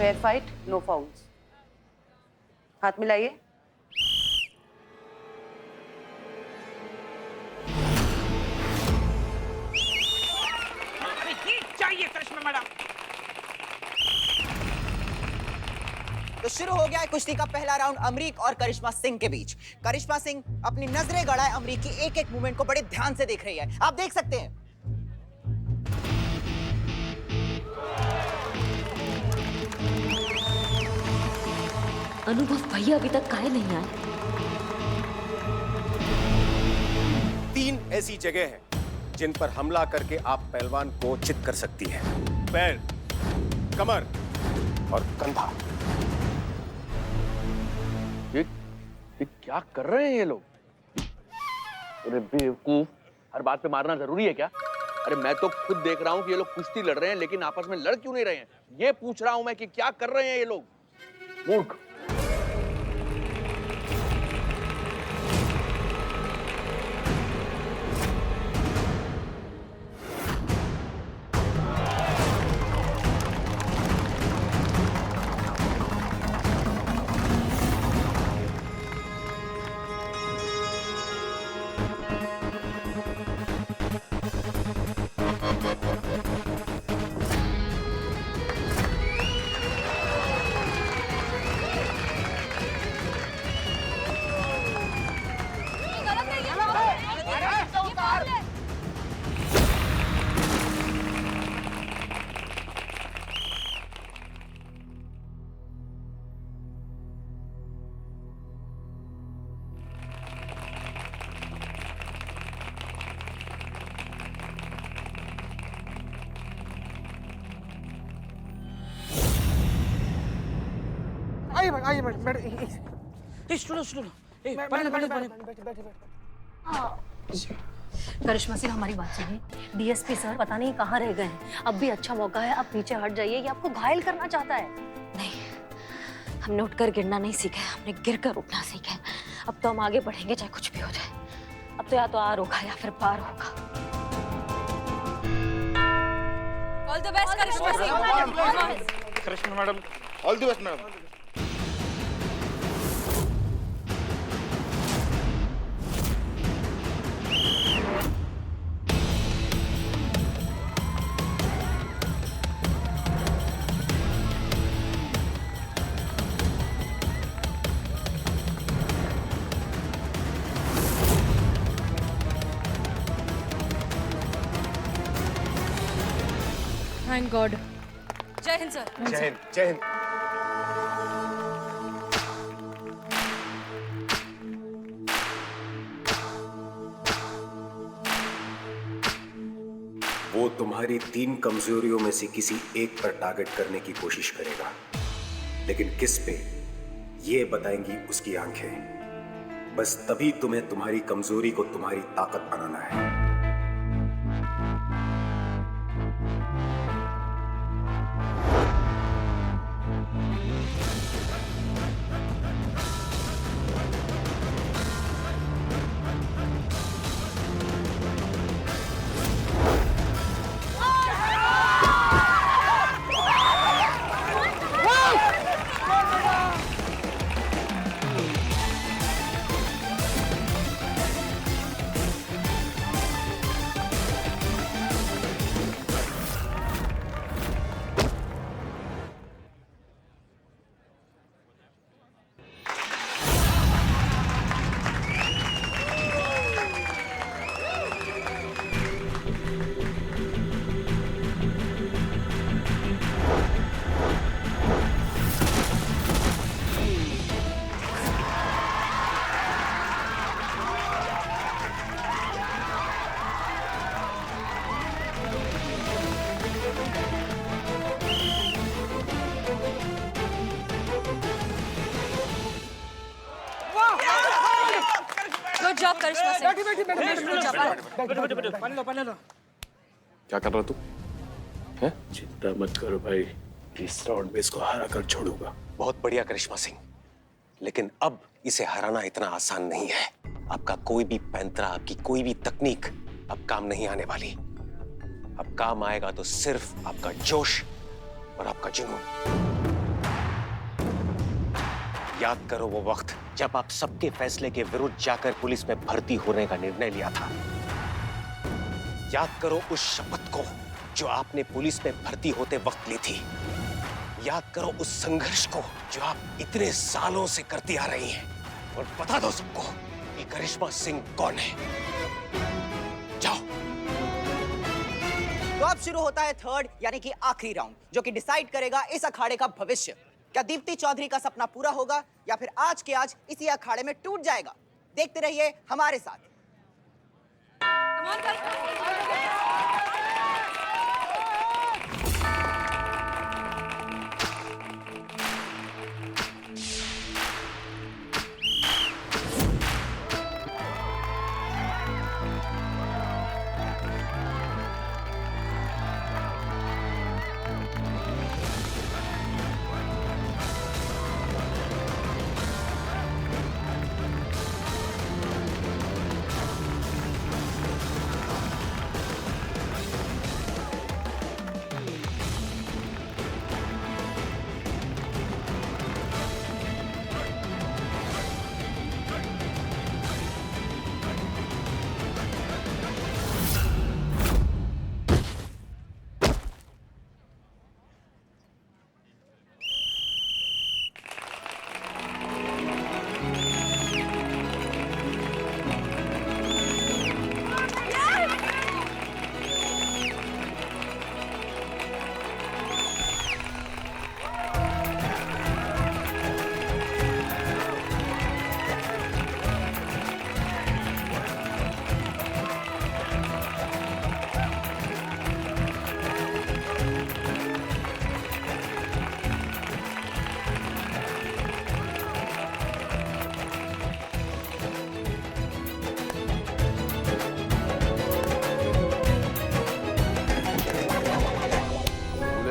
Fair fight, no fowls. हाथ मिलाइए। चाहिए करिश्मा madam. तो शुरू हो गया है कुश्ती का पहला राउंड अमरीक और करिश्मा सिंह के बीच। करिश्मा सिंह अपनी नजरें गड़ाए अमरीक की एक एक मूवमेंट को बड़े ध्यान से देख रही है। आप देख सकते हैं। अनुभव भैया अभी तक काहे नहीं आए? 3 ऐसी जगह हैं जिन पर हमला करके आप पहलवान को चित कर सकती हैं। पैर, कमर और कंधा। ये क्या कर रहे हैं ये लोग? अरे बेवकूफ, हर बात पे मारना जरूरी है क्या? अरे मैं तो खुद देख रहा हूँ कि ये लोग कुश्ती लड़ रहे हैं, लेकिन आपस में लड़ क्यों नहीं रहे हैं? ये पूछ रहा हूं मैं कि क्या कर रहे हैं ये लोग? मूर्ख। आइए बैठ। सुनो। करिश्मा सिंह, हमारी बात सुनिए। डीएसपी सर पता नहीं कहाँ रह गए हैं। अब भी अच्छा मौका है, आप पीछे हट जाइए। ये आपको घायल करना चाहता है। नहीं, हमने उठकर गिरना नहीं सीखा है, हमने गिरकर उठना सीखा है। अब तो हम आगे बढ़ेंगे चाहे कुछ भी हो जाए। अब तो या तो आर होगा या फिर पार होगा। All the best Karishma Singh. Karishma madam, all the best madam. Thank God. जय हिंद सर। जय हिंद, जय हिंद। वो तुम्हारी 3 कमजोरियों में से किसी एक पर टारगेट करने की कोशिश करेगा, लेकिन किस पे ये बताएंगी उसकी आंखें। बस तभी तुम्हें तुम्हारी कमजोरी को तुम्हारी ताकत बनाना है। गुड जॉब करिश्मा सिंह। पानी लो। क्या कर रहा तू? है? चिंता मत करो भाई, इस राउंड में इसको हरा कर छोड़ूंगा। बहुत बढ़िया करिश्मा सिंह, लेकिन अब इसे हराना इतना आसान नहीं है। आपका कोई भी पैंतरा, आपकी कोई भी तकनीक अब काम नहीं आने वाली। अब काम आएगा तो सिर्फ आपका जोश और आपका जुनून। याद करो वो वक्त जब आप सबके फैसले के विरुद्ध जाकर पुलिस में भर्ती होने का निर्णय लिया था। याद करो उस शपथ को जो आपने पुलिस में भर्ती होते वक्त ली थी। याद करो उस संघर्ष को जो आप इतने सालों से करती आ रही हैं। और बता दो सबको कि करिश्मा सिंह कौन है। जाओ। तो अब शुरू होता है थर्ड यानी कि आखिरी राउंड, जो कि डिसाइड करेगा इस अखाड़े का भविष्य। क्या दीप्ति चौधरी का सपना पूरा होगा या फिर आज के आज इसी अखाड़े में टूट जाएगा? देखते रहिए हमारे साथ। Come on, Karishma.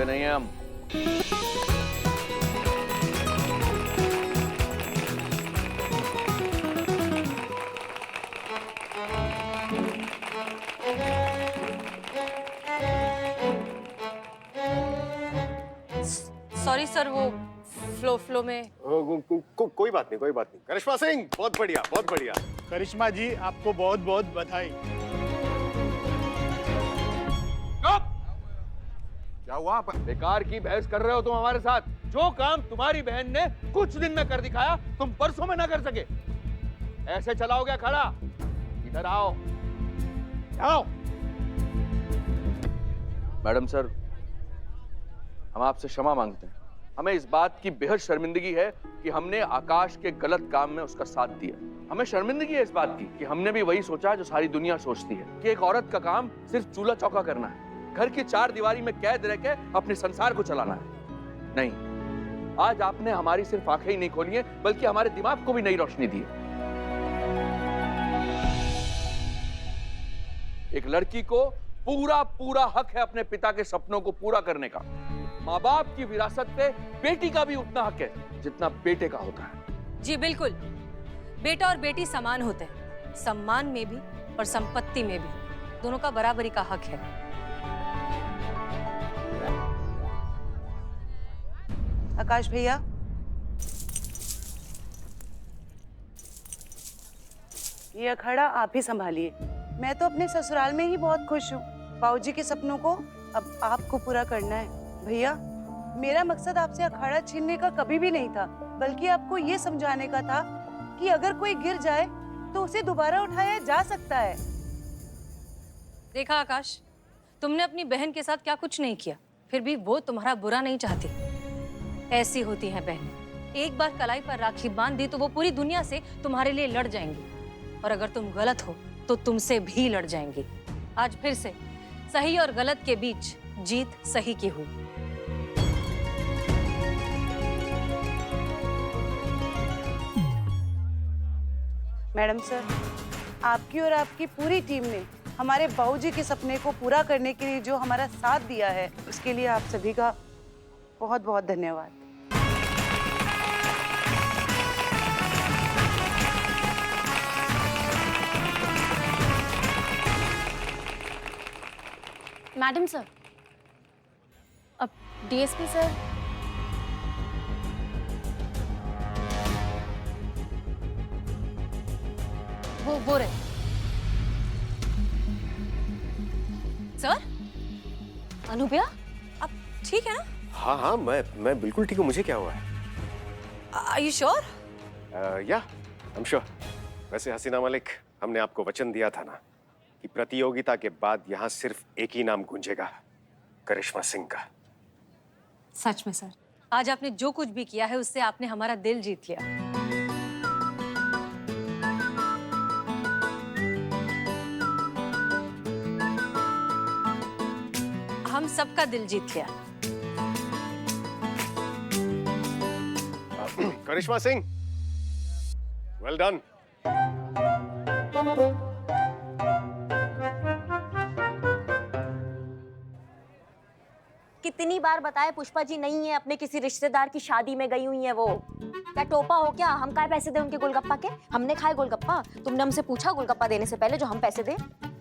नहीं हैं हम। सॉरी सर, वो फ्लो में। कोई बात नहीं, कोई बात नहीं। करिश्मा सिंह, बहुत बढ़िया, बहुत बढ़िया। करिश्मा जी, आपको बहुत बहुत बधाई। क्या हुआ? बेकार की बहस कर रहे हो तुम हमारे साथ। जो काम तुम्हारी बहन ने कुछ दिन में कर दिखाया, तुम परसों में ना कर सके। ऐसे चलाओगे खड़ा? इधर आओ, आओ। मैडम सर, हम आपसे क्षमा मांगते हैं। हमें इस बात की बेहद शर्मिंदगी है कि हमने आकाश के गलत काम में उसका साथ दिया। हमें शर्मिंदगी है इस बात की कि हमने भी वही सोचा जो सारी दुनिया सोचती है कि एक औरत का काम सिर्फ चूल्हा चौका करना है, घर की चार दीवारी में कैद रह के अपने संसार को चलाना है। नहीं, आज आपने हमारी सिर्फ आंखें ही नहीं खोली हैं, बल्कि हमारे दिमाग को भी नई रोशनी दी है। एक लड़की को पूरा पूरा हक है अपने पिता के सपनों को पूरा करने का। माँ बाप की विरासत पे बेटी का भी उतना हक है जितना बेटे का होता है। जी बिल्कुल, बेटा और बेटी समान होते हैं, सम्मान में भी और संपत्ति में भी। दोनों का बराबरी का हक है। आकाश भैया, ये अखाड़ा आप ही संभालिए। मैं तो अपने ससुराल में ही बहुत खुश हूँ। बाबूजी के सपनों को अब आपको पूरा करना है। भैया, मेरा मकसद आपसे अखाड़ा छीनने का कभी भी नहीं था, बल्कि आपको ये समझाने का था कि अगर कोई गिर जाए तो उसे दोबारा उठाया जा सकता है। देखा आकाश, तुमने अपनी बहन के साथ क्या कुछ नहीं किया, फिर भी वो तुम्हारा बुरा नहीं चाहती। ऐसी होती हैं बहनें। एक बार कलाई पर राखी बांध दी तो वो पूरी दुनिया से तुम्हारे लिए लड़ जाएंगी, और अगर तुम गलत हो तो तुमसे भी लड़ जाएंगी। आज फिर से सही और गलत के बीच जीत सही की हुई। मैडम सर, आपकी और आपकी पूरी टीम ने हमारे बाबूजी के सपने को पूरा करने के लिए जो हमारा साथ दिया है, उसके लिए आप सभी का बहुत बहुत धन्यवाद। मैडम सर, अब डीएसपी सर। वो रहे। सर, अनुप्रिया, आप ठीक है ना? हाँ हाँ, मैं बिल्कुल ठीक हूँ। मुझे क्या हुआ है? Are you sure? या आई एम श्योर। वैसे हसीना मलिक, हमने आपको वचन दिया था ना कि प्रतियोगिता के बाद यहाँ सिर्फ एक ही नाम गूंजेगा, करिश्मा सिंह का। सच में सर, आज आपने जो कुछ भी किया है उससे आपने हमारा दिल जीत लिया। हम सबका दिल जीत लिया। करिश्मा सिंह, वेल डन। कितनी बार बताए पुष्पा जी नहीं है, अपने किसी रिश्तेदार की शादी में गई हुई है वो। क्या टोपा हो क्या? हम काय पैसे दे उनके गोलगप्पा के? हमने खाए गोलगप्पा? तुमने हमसे पूछा गोलगप्पा देने से पहले जो हम पैसे दे?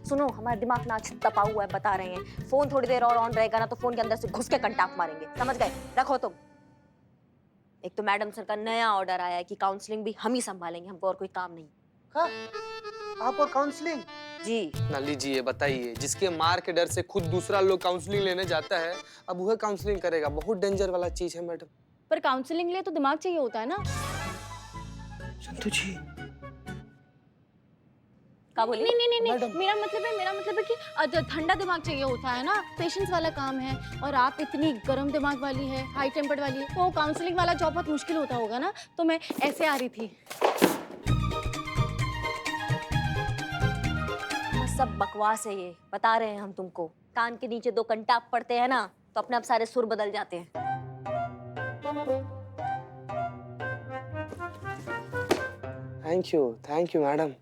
सुनो, हमारा दिमाग ना आज तपा हुआ है, बता रहे हैं। फोन थोड़ी देर और ऑन रहेगा ना तो फोन के अंदर से घुस के कंटाक मारेंगे, समझ गए? रखो तुम। एक तो मैडम सर का नया ऑर्डर आया है कि काउंसलिंग भी हम ही संभालेंगे, हमको और कोई काम नहीं। आप और काउंसलिंग? जी ना लीजिए, बताइए, जिसके मार के डर से खुद दूसरा लोग काउंसलिंग लेने जाता है, अब वह काउंसलिंग करेगा। बहुत डेंजर वाला चीज है मैडम। पर काउंसलिंग लिए तो दिमाग चाहिए होता है ना। संतु जी, क्या बोली? नहीं, मेरा मतलब है कि ठंडा दिमाग चाहिए होता है ना, पेशेंस वाला काम है। और आप इतनी गर्म दिमाग वाली है, हाई टेम्पर्ड वाली है, तो काउंसलिंग वाला जॉब बहुत मुश्किल होता होगा ना। तो मैं ऐसे आ रही थी। सब बकवास है ये, बता रहे हैं हम तुमको। कान के नीचे दो कंटाप पड़ते हैं ना तो अपने आप सारे सुर बदल जाते हैं। Thank you madam.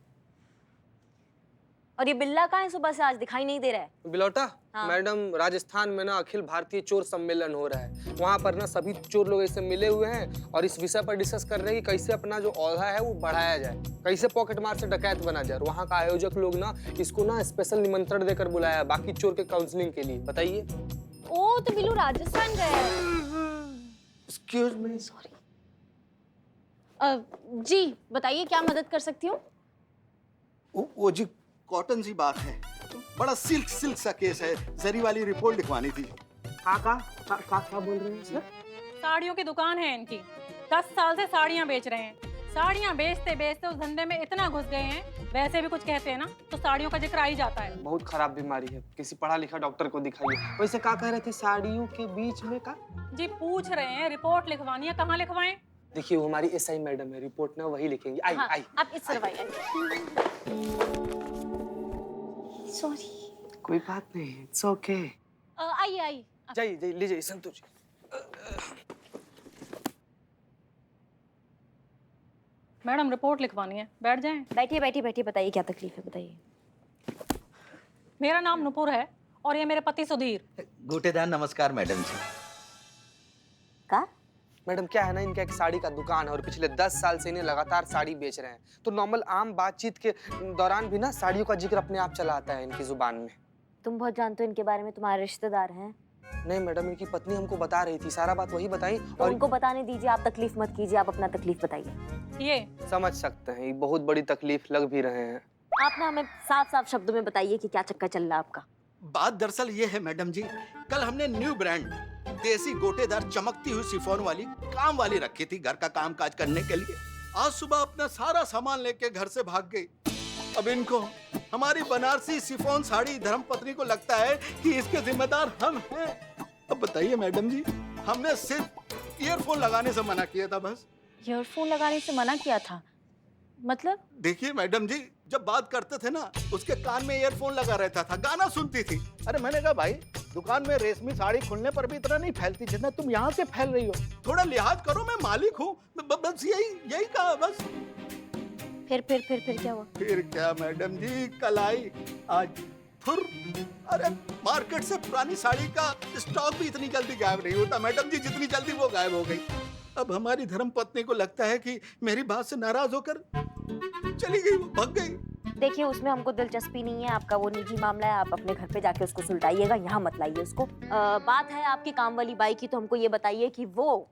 और ये बिल्ला कहाँ है? सुबह से आज दिखाई नहीं दे रहा है। बिलौटा? हाँ। मैडम, राजस्थान में ना अखिल भारतीय चोर सम्मेलन हो रहा है। वहाँ पर ना सभी चोर लोग ऐसे मिले हुए हैं और इस विषय पर डिस्कस कर रहे हैं कि कैसे अपना जो औहदा है वो बढ़ाया जाए, कैसे पॉकेट मार से डकैत बना जाए। और वहाँ का आयोजक लोग ना इसको ना स्पेशल निमंत्रण देकर बुलाया है बाकी चोर के काउंसलिंग के लिए। बताइए। ओ, तो बिल्लू राजस्थान गए हैं। Excuse me, sorry. जी बताइए, क्या मदद कर सकती हूँ? वो जी कॉटन सी बात है, बड़ा सिल्क सा केस है, जरी वाली रिपोर्ट लिखवानी थी। क्या बोल रहे हैं सर? साड़ियों की दुकान है इनकी, 10 साल से साड़ियाँ बेच रहे हैं। साड़ियाँ बेचते बेचते उस धंधे में इतना घुस गए हैं, वैसे भी कुछ कहते हैं ना तो साड़ियों का जिक्र आ ही जाता है। बहुत खराब बीमारी है, किसी पढ़ा लिखा डॉक्टर को दिखाइए। वैसे क्या कह रहे थे, साड़ियों के बीच में का? जी पूछ रहे हैं, रिपोर्ट लिखवानी है, कहाँ लिखवाएं? देखिए, वो हमारी एसआई मैडम है, रिपोर्ट ना वही लिखेंगी। आई हाँ, आई आप इस तरफ आइए। सॉरी। कोई बात नहीं, इट्स ओके। आइए। जाइए लीजिए संतु जी। मैडम रिपोर्ट लिखवानी है, बैठ जाएं। बैठिए, बताइए क्या तकलीफ है, बताइए। मेरा नाम नुपुर है और ये मेरे पति सुधीर। गोटेदार नमस्कार मैडम जी। का? मैडम, क्या है ना, इनका एक साड़ी का दुकान है और पिछले 10 साल से इन्हें लगातार साड़ी बेच रहे हैं। तो नॉर्मल आम बातचीत के दौरान भी ना साड़ियों का जिक्र अपने आप चला आता है इनकी जुबान में। तुम बहुत जानते हो इनके बारे में, तुम्हारे रिश्तेदार हैं। नहीं मैडम, इनकी पत्नी हमको बता रही थी, सारा बात वही बताई। और उनको बताने दीजिए, आप तकलीफ मत कीजिए, आप अपना तकलीफ बताइए। ये समझ सकते हैं, ये बहुत बड़ी तकलीफ लग भी रहे हैं। आप ना हमें साफ शब्दों में बताइए कि क्या चक्कर चल रहा है आपका। बात दरअसल ये है मैडम जी, कल हमने न्यू ब्रांड देसी गोटेदार चमकती हुई शिफॉन वाली काम वाली रखी थी घर का काम काज करने के लिए। आज सुबह अपना सारा सामान लेके घर से भाग गई। अब इनको हमारी बनारसी शिफॉन साड़ी धर्मपत्नी को लगता है कि इसके जिम्मेदार हम हैं। अब बताइए मैडम जी, हमने सिर्फ ईयरफोन लगाने से मना किया था बस। ईयरफोन लगाने से मना किया था? मतलब? देखिए मैडम जी, जब बात करते थे ना उसके कान में ईयरफोन लगा रहता था, गाना सुनती थी। अरे मैंने कहा भाई, दुकान में रेशमी साड़ी खुलने पर भी इतना नहीं फैलती जितना तुम यहाँ से फैल रही हो, थोड़ा लिहाज करो, मैं मालिक हूँ। बस यही कहा बस। फिर क्या हुआ? फिर क्या मैडम जी, कल आई आज फुर। अरे मार्केट से पुरानी साड़ी का स्टॉक भी इतनी जल्दी गायब नहीं होता मैडम जी, जितनी जल्दी वो गायब हो गई। अब हमारी धर्मपत्नी को लगता है कि मेरी बात से नाराज होकर चली गई, वो भाग गई। देखिए, उसमें हमको दिलचस्पी नहीं है, आपका वो निजी मामला है, आप अपने घर पे जाके उसको सुलझाइएगा, यहाँ मत लाइए उसको। बात है आपकी काम वाली बाई की, तो हमको ये बताइए कि वो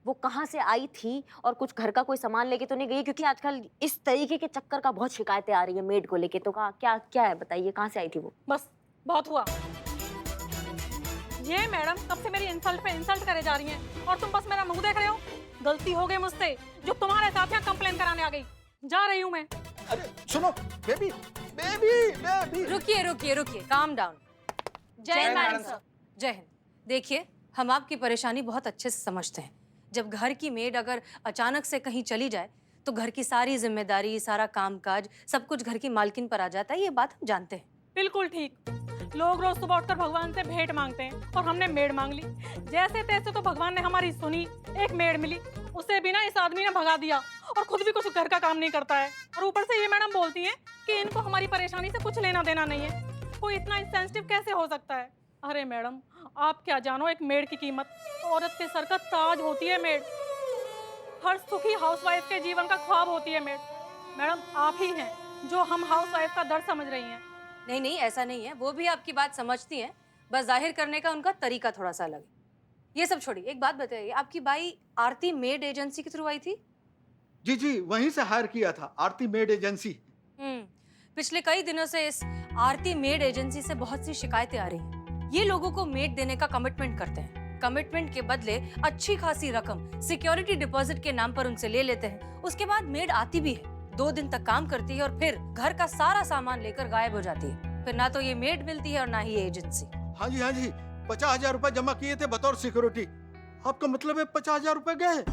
वो कहाँ से आई थी और कुछ घर का कोई सामान लेके तो नहीं गई? क्योंकि आजकल इस तरीके के चक्कर का बहुत शिकायतें आ रही है मेड को लेके। तो क्या क्या है बताइए, कहाँ से आई थी वो? बस बहुत हुआ। ये मैडम कब से मेरी इंसल्ट पे इंसल्ट करे जा रही हैं और तुम बस मेरा मुंह देख रहे हो। गलती हो गई मुझसे जो तुम्हारे साथ यहाँ कंप्लेन कराने आ गई। जा रही हूँ मैं। अरे सुनो बेबी बेबी बेबी। रुकिए रुकिए रुकिए, काम डाउन। जय हिंद मैडम सर। जय हिंद। देखिए, हम आपकी परेशानी बहुत अच्छे से समझते हैं। जब घर की मेड अगर अचानक से कहीं चली जाए तो घर की सारी जिम्मेदारी, सारा कामकाज, सब कुछ घर की मालकिन पर आ जाता है। ये बात हम जानते हैं। बिल्कुल ठीक। लोग रोज सुबह उठकर भगवान से भेंट मांगते हैं और हमने मेड मांग ली। जैसे तैसे तो भगवान ने हमारी सुनी, एक मेड मिली। उसे भी ना इस आदमी ने भगा दिया और खुद भी कुछ घर का काम नहीं करता है। और ऊपर से ये मैडम बोलती हैं कि इनको हमारी परेशानी से कुछ लेना देना नहीं है। कोई इतना इंसेंसिटिव कैसे हो सकता है? अरे मैडम, आप क्या जानो एक मेड की कीमत। औरत के सर का ताज होती है मेड। हर सुखी हाउसवाइफ के जीवन का ख्वाब होती है मेड। मैडम, आप ही हैं जो हम हाउसवाइफ का दर्द समझ रही हैं। नहीं नहीं, ऐसा नहीं है। वो भी आपकी बात समझती हैं, बस जाहिर करने का उनका तरीका थोड़ा सा अलग है। ये सब छोड़िए, एक बात बताइए, आपकी बाई आरती मेड एजेंसी के थ्रू आई थी? जी जी, वहीं से हायर किया था, आरती मेड एजेंसी। पिछले कई दिनों से इस आरती मेड एजेंसी से बहुत सी शिकायतें आ रही हैं। ये लोगों को मेड देने का कमिटमेंट करते हैं। कमिटमेंट के बदले अच्छी खासी रकम सिक्योरिटी डिपॉजिट के नाम पर उनसे ले लेते हैं। उसके बाद मेड आती भी है, 2 दिन तक काम करती है और फिर घर का सारा सामान लेकर गायब हो जाती है। फिर ना तो ये मेड मिलती है और ना ही ये एजेंसी। हाँ जी 50,000 रुपए जमा किए थे बतौर सिक्योरिटी। आपका मतलब है 50,000 रुपए गए?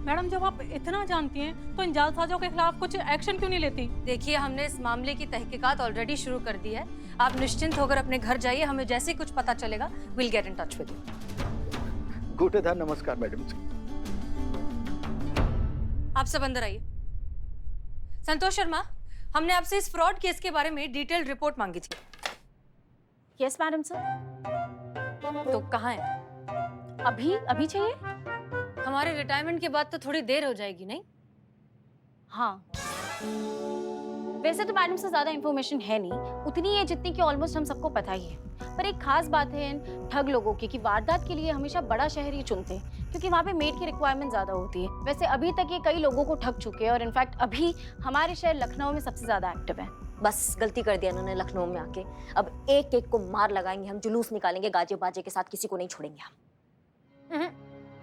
मैडम, जब आप इतना जानती हैं तो इन जालसाजों के खिलाफ कुछ एक्शन क्यों नहीं लेती? देखिए, हमने इस मामले की तहकीकात ऑलरेडी शुरू कर दी है। आप निश्चिंत होकर अपने घर जाइए। हमें जैसे ही कुछ पता चलेगा will get in touch with you. गोटेदार नमस्कार मैडम जी। आप सब अंदर आइए। संतोष शर्मा, हमने आपसे इस फ्रॉड केस के बारे में डिटेल्ड रिपोर्ट मांगी थी। Yes madam sir. तो कहाँ है? अभी चाहिए? हमारे रिटायरमेंट के बाद तो थोड़ी देर हो जाएगी, नहीं? हाँ, वैसे तो मैडम से ज्यादा इन्फॉर्मेशन है नहीं, उतनी है जितनी कि ऑलमोस्ट हम सबको पता ही है। पर एक खास बात है इन ठग लोगों की कि वारदात के लिए हमेशा बड़ा शहर ही चुनते हैं क्योंकि वहाँ पे मेड की रिक्वायरमेंट ज्यादा होती है। वैसे अभी तक ये कई लोगों को ठग चुके हैं और इनफैक्ट अभी हमारे शहर लखनऊ में सबसे ज्यादा एक्टिव है। बस गलती कर दिया इन्होंने लखनऊ में आके। अब एक एक को मार लगाएंगे हम, जुलूस निकालेंगे गाजे बाजे के साथ, किसी को नहीं छोड़ेंगे हम।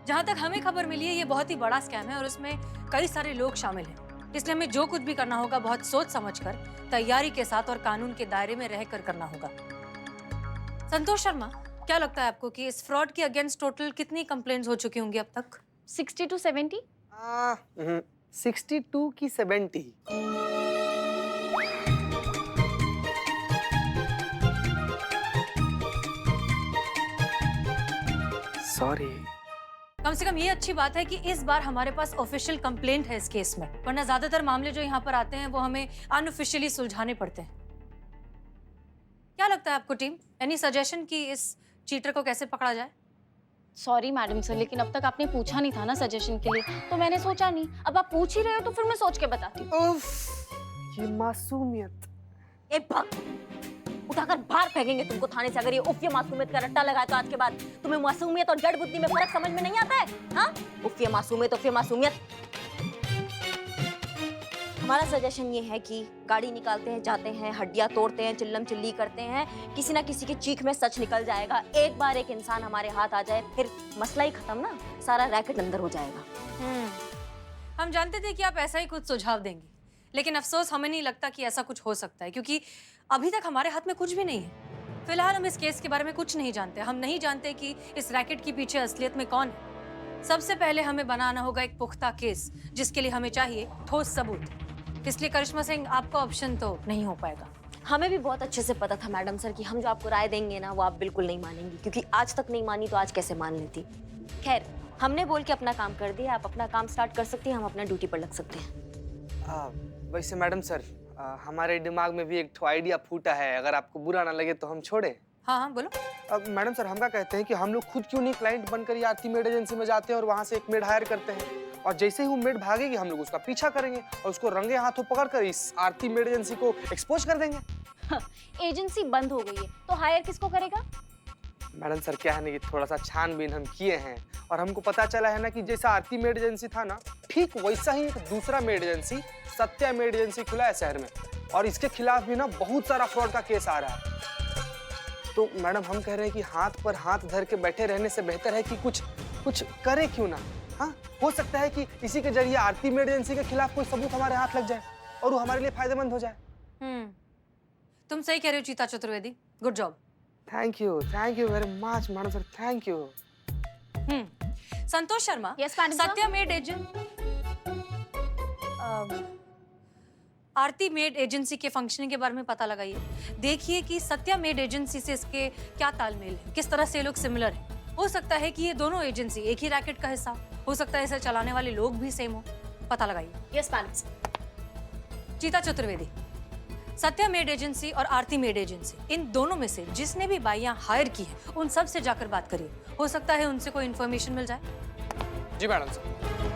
जहाँ तक हमें खबर मिली है, ये बहुत ही बड़ा स्कैम है और उसमें कई सारे लोग शामिल हैं। इसलिए हमें जो कुछ भी करना होगा बहुत सोच समझकर, तैयारी के साथ और कानून के दायरे में रहकर करना होगा। संतोष शर्मा, क्या लगता है आपको कि इस फ्रॉड के अगेंस्ट टोटल कितनी कंप्लेंट्स हो चुकी होंगी अब तक? 60 to 70? 62 की 70। सॉरी। कम से कम ये अच्छी बात है कि इस बार हमारे पास ऑफिशियल कंप्लेंट है इस केस में, वरना ज्यादातर मामले जो यहाँ पर आते हैं वो हमें अनऑफिशियली सुलझाने पड़ते हैं। क्या लगता है आपको टीम? एनी सजेशन कि इस चीटर को कैसे पकड़ा जाए? सॉरी मैडम सर, लेकिन अब तक आपने पूछा नहीं था ना सजेशन के लिए, तो मैंने सोचा नहीं। अब आप पूछ ही रहे हो तो फिर मैं सोच के बताती हूँ। ये मासूमियत। ए भग, उठाकर बाहर फेंकेंगे तुमको थाने से अगर ये उफ ये मासूमियत का रट्टा लगाए तो। आज के बाद तुम्हें मासूमियत और जड़ बुद्धि में फर्क समझ में नहीं आता है? हाँ, उफ ये मासूमियत, उफ ये मासूमियत। हमारा सजेशन ये है कि गाड़ी निकालते हैं, जाते हैं, हड्डियां तोड़ते हैं, चिल्लम चिल्ली करते हैं, किसी ना किसी की चीख में सच निकल जाएगा। एक बार एक इंसान हमारे हाथ आ जाए फिर मसला ही खत्म ना, सारा रैकेट अंदर हो जाएगा। हम जानते थे कि आप ऐसा ही कुछ सुझाव देंगे, लेकिन अफसोस हमें नहीं लगता कि ऐसा कुछ हो सकता है, क्योंकि अभी तक हमारे हाथ में कुछ भी नहीं है। फिलहाल हम इस केस के बारे में कुछ नहीं जानते। हम नहीं जानते कि इस रैकेट के पीछे असलियत में कौन है। सबसे पहले हमें बनाना होगा एक पुख्ता केस, जिसके लिए हमें चाहिए ठोस सबूत। इसलिए करिश्मा सिंह, आपका ऑप्शन तो नहीं हो पाएगा। हमें भी बहुत अच्छे से पता था मैडम सर कि हम जो आपको राय देंगे ना वो आप बिल्कुल नहीं मानेंगी, क्योंकि आज तक नहीं मानी तो आज कैसे मान लेती। खैर, हमने बोल के अपना काम कर दिया, आप अपना काम स्टार्ट कर सकती हैं, हम अपना ड्यूटी पर लग सकते हैं। वैसे मैडम सर, हमारे दिमाग में भी एक ठो आइडिया फूटा है, अगर आपको बुरा ना लगे तो हम छोड़े। हाँ हाँ बोलो। मैडम सर, हम क्या कहते हैं कि हम लोग खुद क्यों नहीं क्लाइंट बनकर ये आरती मेड एजेंसी में जाते हैं और वहाँ से एक मेड हायर करते हैं, और जैसे ही वो मेड भागेगी हम लोग उसका पीछा करेंगे और उसको रंगे हाथों पकड़कर इस आरती मेड एजेंसी को एक्सपोज कर देंगे। एजेंसी बंद हो गई है तो हायर किसको करेगा? मैडम सर क्या है ना, ये थोड़ा सा छानबीन हम किए हैं और हमको पता चला है ना कि जैसा आरती मेड एजेंसी था ना, ठीक वैसा ही एक दूसरा made agency, Satya made agency खुला है शहर में, और इसके खिलाफ भी ना बहुत सारा फ्रॉड का केस आ रहा है। तो मैडम हम कह रहे हैं कि हाथ पर हाथ धर के बैठे रहने से बेहतर है कि कुछ करे क्यों ना। हाँ, हो सकता है कि इसी के जरिए आरती मेड एजेंसी के खिलाफ कोई सबूत हमारे हाथ लग जाए और वो हमारे लिए फायदेमंद हो जाए। तुम सही कह रहे हो चीता Chaturvedi, good job. Thank you very much madam sir, thank you. Santosh Sharma, Yes, madam, sir. Satya made agent Aarti made agency के फंक्शनिंग के बारे में पता लगाइए। देखिए कि सत्या मेड एजेंसी से इसके क्या तालमेल है, किस तरह से ये लोग सिमिलर हैं। हो सकता है कि ये दोनों एजेंसी एक ही रैकेट का हिस्सा हो सकता है, इसे चलाने वाले लोग भी सेम हो। पता लगाइए। Yes madam. चीता चतुर्वेदी, सत्या मेड एजेंसी और आरती मेड एजेंसी, इन दोनों में से जिसने भी बाइयां हायर की हैं, उन सब से जाकर बात करिए। हो सकता है उनसे कोई इन्फॉर्मेशन मिल जाए। जी मैडम सर।